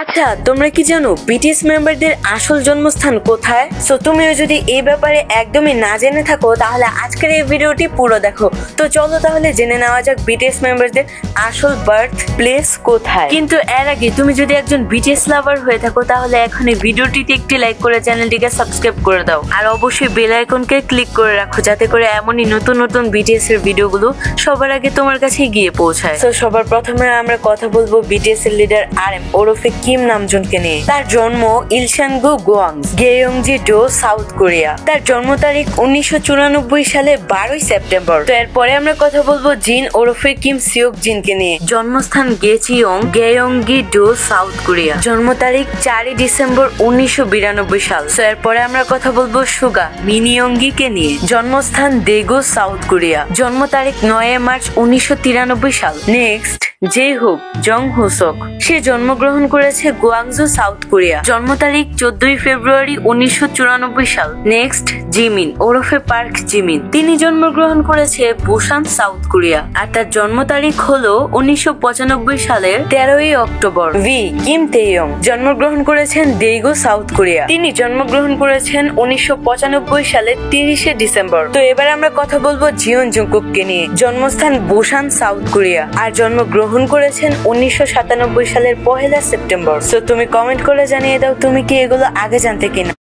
আচ্ছা, তোমরা কি জানো বিটিএস মেম্বারদের আসল জন্মস্থান কোথায়? সো তুমিও যদি এই ব্যাপারে একদমই না জেনে থাকো তাহলে আজকের এই ভিডিওটি পুরো দেখো। তো চলো তাহলে জেনে নেওয়া যাক বিটিএস মেম্বারদের আসল বার্থ প্লেস কোথায়। কিন্তু এর আগে তুমি যদি একজন বিটিএস লাভার হয়ে থাকো তাহলে এখন এই ভিডিওটিতে একটি লাইক করে চ্যানেলটিকে সাবস্ক্রাইব করে দাও, আর অবশ্যই বেল আইকনকে ক্লিক করে রাখো যাতে করে এমনই নতুন নতুন বিটিএস এর ভিডিওগুলো সবার আগে তোমার কাছে গিয়ে পৌঁছায়। তো সবার প্রথমে আমরা কথা বলবো বিটিএস এর লিডার RM ওরফে কিম নামজুনকে নিয়ে। তার জন্ম ইলসানগু গোয়াংস, গেয়ংজি-ডো, সাউথ কোরিয়া। তার জন্ম তারিখ 1994 সালে 12 সেপ্টেম্বর। তো এরপরে আমরা কথা বলবো জিন ওরফে কিম সিওক জিনকে নিয়ে। জন্মস্থান গেচিয়ং, গেয়ংগি-ডো, সাউথ কোরিয়া। জন্ম তারিখ 4 ডিসেম্বর 1992 সাল। তো এরপরে আমরা কথা বলবো সুগা মিনিয়ংগিকে নিয়ে। জন্মস্থান দেগো, সাউথ কোরিয়া। জন্ম তারিখ 9 মার্চ 1993 সাল। নেক্সট জেহুক জং হোসক, সে জন্মগ্রহণ করেছে গোয়াংজু, সাউথ কোরিয়া। জন্ম তারিখ 14 ফেব্রুয়ারি 1994 সাল। নেক্সট জিমিন ওরফে পার্ক জিমিন, তিনি জন্মগ্রহণ করেছে বুসান, সাউথ কোরিয়া। আর তার জন্ম তারিখ হলো 1995 সালের 13 অক্টোবর। ভি কিম তেয়ং, জন্মগ্রহণ করেছেন দেইগো, সাউথ কোরিয়া। তিনি জন্মগ্রহণ করেছেন 1995 সালের 30 ডিসেম্বর। তো এবার আমরা কথা বলবো জিওন জুংকুককে নিয়ে। জন্মস্থান বুসান, সাউথ কোরিয়া। আর জন্মগ্রহণ করেছেন 1997 সালের 1 সেপ্টেম্বর। তো তুমি কমেন্ট করে জানিয়ে দাও তুমি কি এগুলো আগে জানতে কিনা।